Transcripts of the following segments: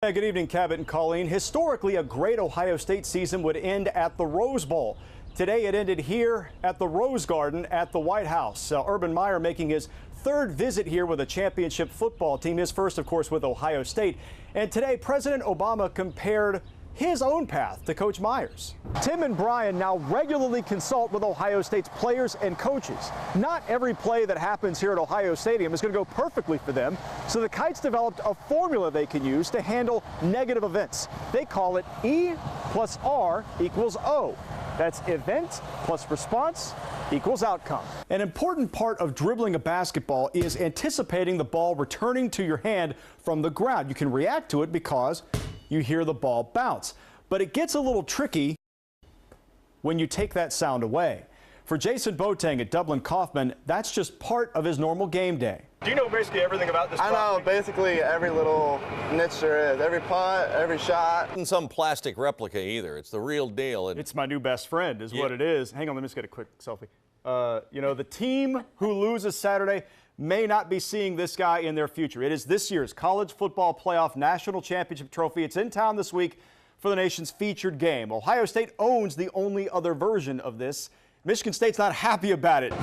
Good evening, Cabot and Colleen. Historically, a great Ohio State season would end at the Rose Bowl. Today, it ended here at the Rose Garden at the White House. Urban Meyer making his third visit here with a championship football team. His first, of course, with Ohio State. And today, President Obama compared his own path to Coach Meyer's. Tim and Brian now regularly consult with Ohio State's players and coaches. Not every play that happens here at Ohio Stadium is going to go perfectly for them, so the Kites developed a formula they can use to handle negative events. They call it E plus R equals O. That's event plus response equals outcome. An important part of dribbling a basketball is anticipating the ball returning to your hand from the ground. You can react to it because you hear the ball bounce. But it gets a little tricky when you take that sound away. For Jason Boateng at Dublin Kaufman, that's just part of his normal game day. Do you know basically everything about this? I know basically every little niche there is, every punt, every shot. Not some plastic replica either. It's the real deal. It's my new best friend is what it is. Hang on, let me just get a quick selfie. You know, the team who loses Saturday may not be seeing this guy in their future. It is this year's College Football Playoff National Championship Trophy. It's in town this week for the nation's featured game. Ohio State owns the only other version of this. Michigan State's not happy about it.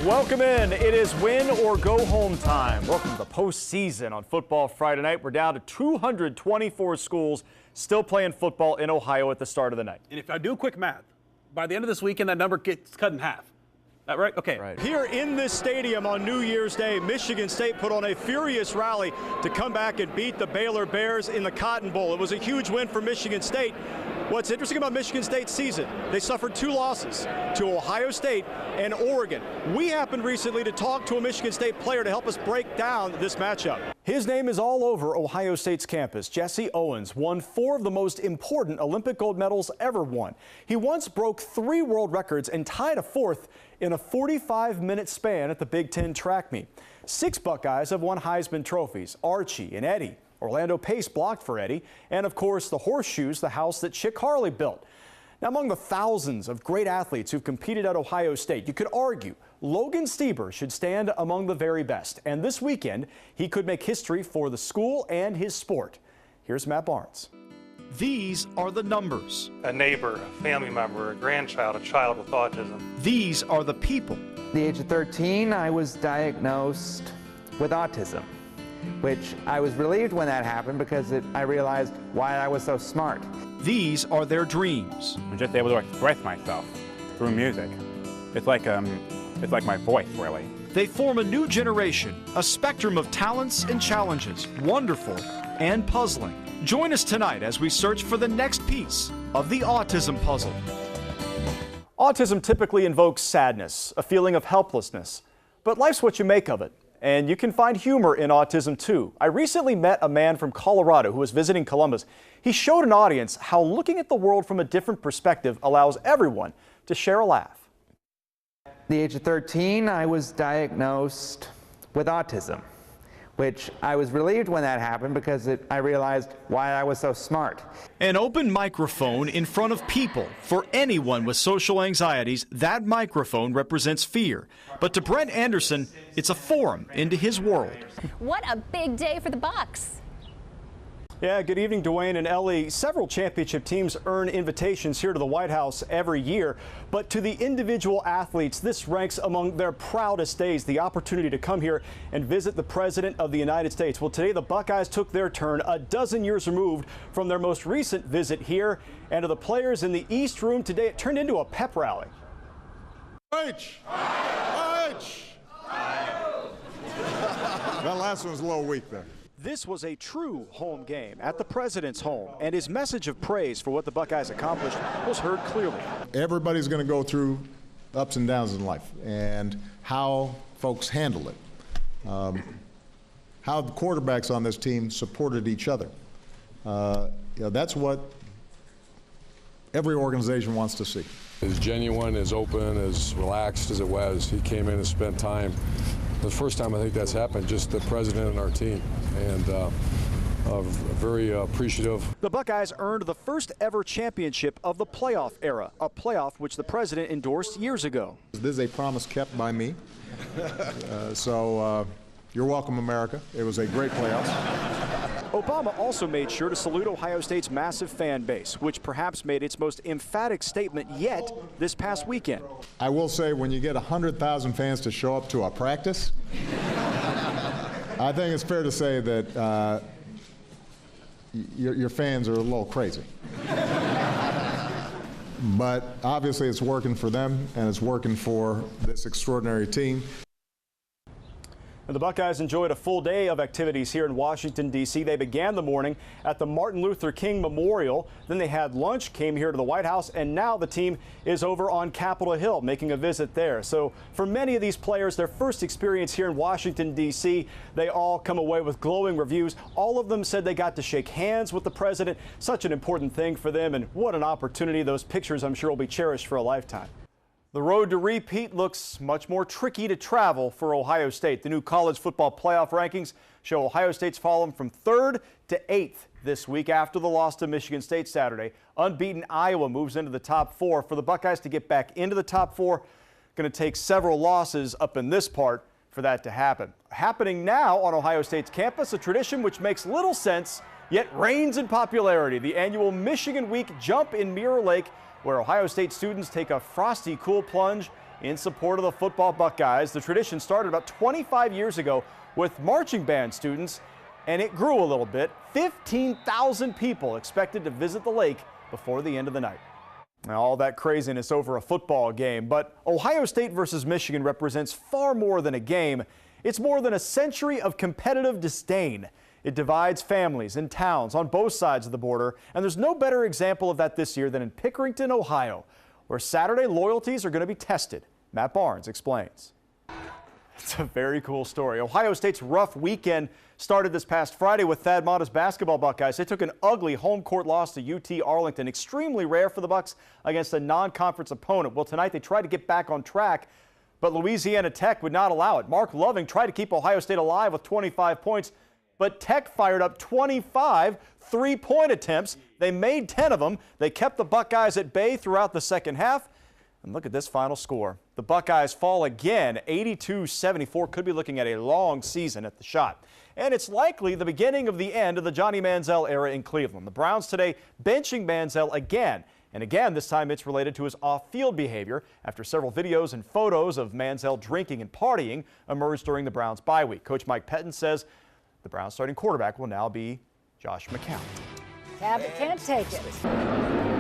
Welcome in. It is win or go home time. Welcome to the postseason on Football Friday night. We're down to 224 schools still playing football in Ohio at the start of the night. And if I do quick math, by the end of this weekend, that number gets cut in half. That right? Okay. Right. Here in this stadium on New Year's Day, Michigan State put on a furious rally to come back and beat the Baylor Bears in the Cotton Bowl. It was a huge win for Michigan State. What's interesting about Michigan State's season, they suffered two losses to Ohio State and Oregon. We happened recently to talk to a Michigan State player to help us break down this matchup. His name is all over Ohio State's campus. Jesse Owens won 4 of the most important Olympic gold medals ever won. He once broke 3 world records and tied a 4th in a 45-minute span at the Big Ten track meet. 6 Buckeyes have won Heisman trophies. Archie and Eddie. Orlando Pace blocked for Eddie, and of course the Horseshoes, the house that Chick Harley built. Now, among the thousands of great athletes who've competed at Ohio State, you could argue Logan Stieber should stand among the very best, and this weekend he could make history for the school and his sport. Here's Matt Barnes. These are the numbers. A neighbor, a family member, a grandchild, a child with autism. These are the people. At the age of 13, I was diagnosed with autism, which I was relieved when that happened because I realized why I was so smart. These are their dreams. I'm just able to express myself through music. It's like my voice, really. They form a new generation, a spectrum of talents and challenges, wonderful and puzzling. Join us tonight as we search for the next piece of the autism puzzle. Autism typically invokes sadness, a feeling of helplessness, but life's what you make of it. And you can find humor in autism too. I recently met a man from Colorado who was visiting Columbus. He showed an audience how looking at the world from a different perspective allows everyone to share a laugh. At the age of 13, I was diagnosed with autism, which I was relieved when that happened because I realized why I was so smart. An open microphone in front of people. For anyone with social anxieties, that microphone represents fear. But to Brent Anderson, it's a forum into his world. What a big day for the Bucks. Yeah, good evening, Dwayne and Ellie. Several championship teams earn invitations here to the White House every year, but to the individual athletes, this ranks among their proudest days, the opportunity to come here and visit the President of the United States. Well, today the Buckeyes took their turn a dozen years removed from their most recent visit here, and to the players in the East Room today, it turned into a pep rally. H! H! That last one was a little weak there. This was a true home game at the President's home, and his message of praise for what the Buckeyes accomplished was heard clearly. Everybody's going to go through ups and downs in life, and how folks handle it. How the quarterbacks on this team supported each other. That's what every organization wants to see. As genuine, as open, as relaxed as it was, he came in and spent time. The first time I think that's happened, just the president and our team, and very appreciative. The Buckeyes earned the first ever championship of the playoff era, a playoff which the president endorsed years ago. This is a promise kept by me, so You're welcome, America. It was a great playoffs. Obama also made sure to salute Ohio State's massive fan base, which perhaps made its most emphatic statement yet this past weekend. I will say, when you get 100,000 fans to show up to a practice, I think it's fair to say that your fans are a little crazy. But obviously it's working for them, and it's working for this extraordinary team. And the Buckeyes enjoyed a full day of activities here in Washington, D.C. They began the morning at the Martin Luther King Memorial. Then they had lunch, came here to the White House, and now the team is over on Capitol Hill making a visit there. So for many of these players, their first experience here in Washington, D.C., they all come away with glowing reviews. All of them said they got to shake hands with the president. Such an important thing for them, and what an opportunity. Those pictures, I'm sure, will be cherished for a lifetime. The road to repeat looks much more tricky to travel for Ohio State. The new college football playoff rankings show Ohio State's fallen from 3rd to 8th this week after the loss to Michigan State Saturday. Unbeaten Iowa moves into the top 4. For the Buckeyes to get back into the top 4, going to take several losses up in this part for that to happen. Happening now on Ohio State's campus, a tradition which makes little sense yet reigns in popularity. The annual Michigan Week Jump in Mirror Lake, where Ohio State students take a frosty, cool plunge in support of the football Buckeyes. The tradition started about 25 years ago with marching band students, and it grew a little bit. 15,000 people expected to visit the lake before the end of the night. Now, all that craziness over a football game, but Ohio State versus Michigan represents far more than a game. It's more than a century of competitive disdain. It divides families and towns on both sides of the border, and there's no better example of that this year than in Pickerington, Ohio, where Saturday loyalties are going to be tested. Matt Barnes explains. It's a very cool story. Ohio State's rough weekend started this past Friday with Thad Matta's basketball Buckeyes. They took an ugly home court loss to UT Arlington, extremely rare for the Bucks against a non-conference opponent. Well, tonight they tried to get back on track, but Louisiana Tech would not allow it. Mark Loving tried to keep Ohio State alive with 25 points. But Tech fired up 25 three-point attempts. They made 10 of them. They kept the Buckeyes at bay throughout the second half. And look at this final score. The Buckeyes fall again, 82-74. Could be looking at a long season at the shot. And it's likely the beginning of the end of the Johnny Manziel era in Cleveland. The Browns today benching Manziel again. And again, this time it's related to his off-field behavior after several videos and photos of Manziel drinking and partying emerged during the Browns bye week. Coach Mike Pettin says the Browns starting quarterback will now be Josh McCown. Cabot can't take it.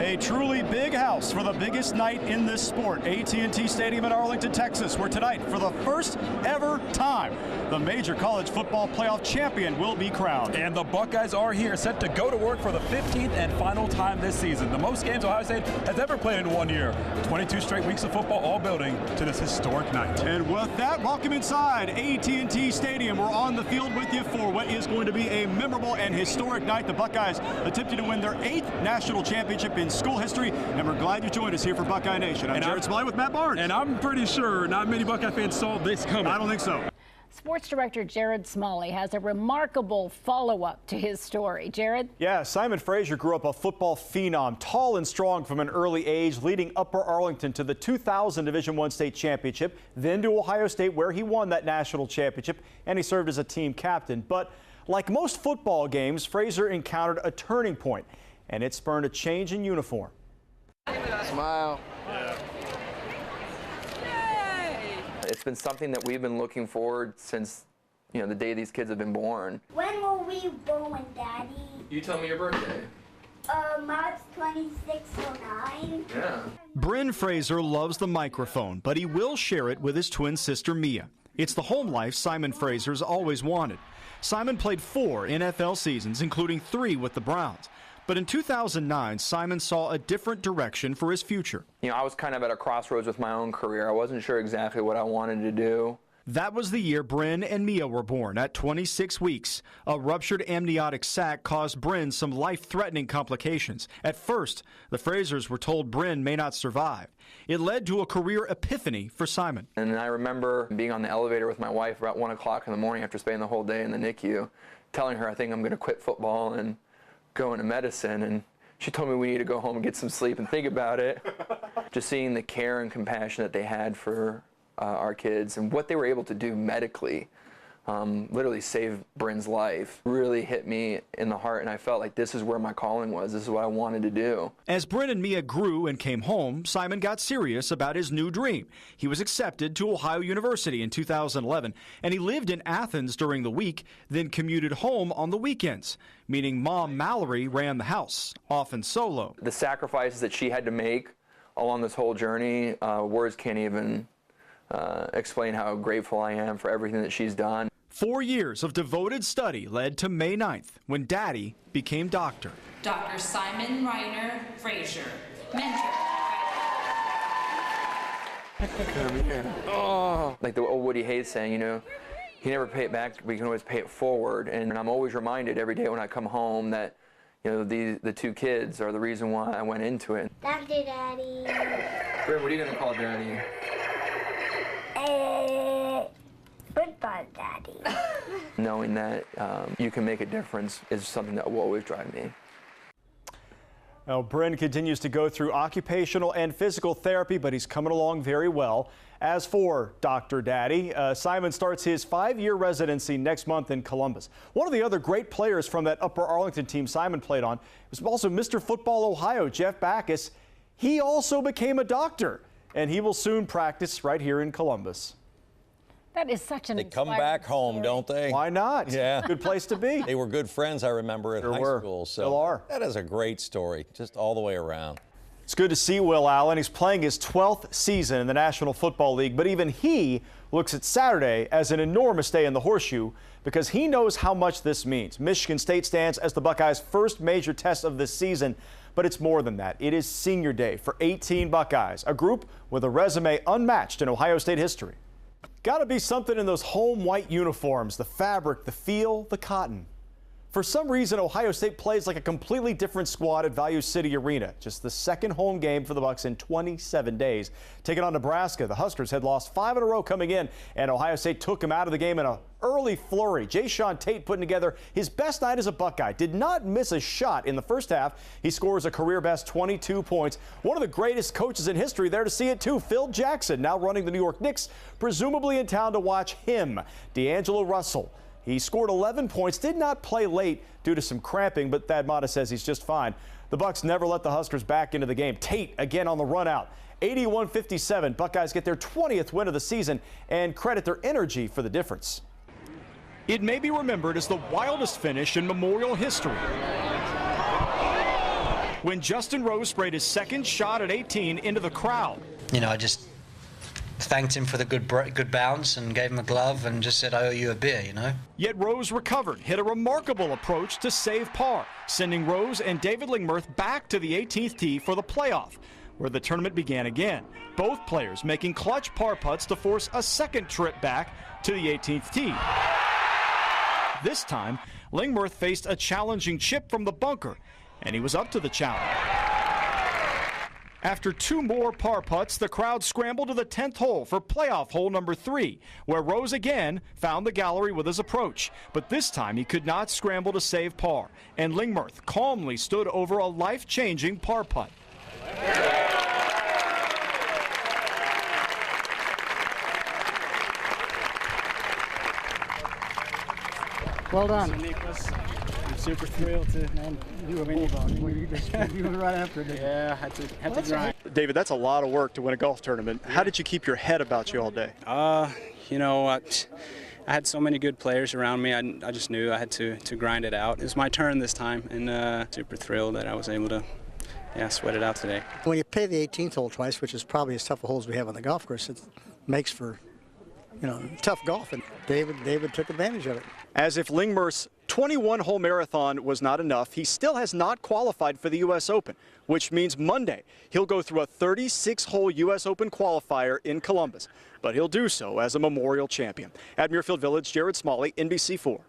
A truly big house for the biggest night in this sport. AT&T Stadium in Arlington, Texas, where tonight, for the first ever time, the major college football playoff champion will be crowned. And the Buckeyes are here, set to go to work for the 15th and final time this season. The most games Ohio State has ever played in 1 year. 22 straight weeks of football, all building to this historic night. And with that, welcome inside AT&T Stadium. We're on the field with you for what is going to be a memorable and historic night. The Buckeyes attempting to win their 8th national championship in school history, and we're glad you joined us here for Buckeye Nation. I'm Jared Smalley with Matt Barnes. And I'm pretty sure not many Buckeye fans saw this coming. I don't think so. Sports director Jared Smalley has a remarkable follow-up to his story. Jared? Yeah, Simon Fraser grew up a football phenom, tall and strong from an early age, leading Upper Arlington to the 2000 Division I state championship, then to Ohio State, where he won that national championship, and he served as a team captain. But like most football games, Fraser encountered a turning point, and it spurred a change in uniform. Smile. It's been something that we've been looking forward since, the day these kids have been born. When will we born, Daddy? You tell me your birthday. March 2609. Yeah. Bryn Fraser loves the microphone, but he will share it with his twin sister Mia. It's the home life Simon Fraser's always wanted. Simon played 4 NFL seasons, including 3 with the Browns. But in 2009, Simon saw a different direction for his future. I was kind of at a crossroads with my own career. I wasn't sure exactly what I wanted to do. That was the year Bryn and Mia were born at 26 weeks. A ruptured amniotic sac caused Bryn some life-threatening complications. At first, the Frasers were told Bryn may not survive. It led to a career epiphany for Simon. And I remember being on the elevator with my wife about 1 o'clock in the morning after spending the whole day in the NICU, telling her I think I'm going to quit football and go into medicine. And she told me we need to go home and get some sleep and think about it. Just seeing the care and compassion that they had for our kids and what they were able to do medically literally saved Bryn's life, really hit me in the heart, and I felt like this is where my calling was. This is what I wanted to do. As Bryn and Mia grew and came home, Simon got serious about his new dream. He was accepted to Ohio University in 2011, and he lived in Athens during the week, then commuted home on the weekends, meaning Mom Mallory ran the house, often solo. The sacrifices that she had to make along this whole journey, words can't even explain how grateful I am for everything that she's done. 4 years of devoted study led to May 9th, when Daddy became doctor. Dr. Simon Reiner Frazier, mentor. Come here. Oh. Like the old Woody Hayes saying, you know, you never pay it back, but you can always pay it forward. And I'm always reminded every day when I come home that, you know, the two kids are the reason why I went into it. Dr. Daddy. Bryn, what are you going to call Daddy? Goodbye, Daddy. Knowing that you can make a difference is something that will always drive me. Now, Bryn continues to go through occupational and physical therapy, but he's coming along very well. As for Dr. Daddy, Simon starts his 5-year residency next month in Columbus. One of the other great players from that Upper Arlington team Simon played on was also Mr. Football Ohio, Jeff Backus. He also became a doctor, and he will soon practice right here in Columbus. That is such an They come back home, don't they? Why not? Yeah. Good place to be. They were good friends, I remember, at high school. So Still are. That is a great story, just all the way around. It's good to see Will Allen. He's playing his 12th season in the National Football League, but even he looks at Saturday as an enormous day in the Horseshoe because he knows how much this means. Michigan State stands as the Buckeyes' first major test of this season, but it's more than that. It is senior day for 18 Buckeyes, a group with a resume unmatched in Ohio State history. Got to be something in those home white uniforms, the fabric, the feel, the cotton. For some reason, Ohio State plays like a completely different squad at Value City Arena. Just the second home game for the Bucs in 27 days. Taking on Nebraska, the Huskers had lost 5 in a row coming in, and Ohio State took them out of the game in an early flurry. Jayshawn Tate putting together his best night as a Buckeye. Did not miss a shot in the first half. He scores a career-best 22 points. One of the greatest coaches in history there to see it, too. Phil Jackson, now running the New York Knicks, presumably in town to watch him. D'Angelo Russell. He scored 11 points, did not play late due to some cramping, but Thad Matta says he's just fine. The Bucs never let the Huskers back into the game. Tate again on the run out. 81-57. Buckeyes get their 20th win of the season and credit their energy for the difference. It may be remembered as the wildest finish in Memorial history, when Justin Rose sprayed his second shot at 18 into the crowd. You know, I just thanked him for the good bounce and gave him a glove and just said, I owe you a beer, you know. Yet Rose recovered, hit a remarkable approach to save par, sending Rose and David Lingmerth back to the 18th tee for the playoff, where the tournament began again. Both players making clutch par putts to force a second trip back to the 18th tee. This time, Lingmerth faced a challenging chip from the bunker, and he was up to the challenge. After 2 more par putts, the crowd scrambled to the 10th hole for playoff hole number 3, where Rose again found the gallery with his approach. But this time he could not scramble to save par, and Lingmerth calmly stood over a life-changing par putt. Well done. I'm super thrilled to, man. You were right after it. Yeah, had to grind. David, that's a lot of work to win a golf tournament. How did you keep your head about you all day? You know, I had so many good players around me. I just knew I had to grind it out. It was my turn this time, and super thrilled that I was able to sweat it out today. When you play the 18th hole twice, which is probably as tough a hole as we have on the golf course, it makes for, you know, tough golf, and David took advantage of it. As if Lingmerth's 21-hole marathon was not enough, he still has not qualified for the U.S. Open, which means Monday he'll go through a 36-hole U.S. Open qualifier in Columbus, but he'll do so as a Memorial champion. At Muirfield Village, Jared Smalley, NBC4.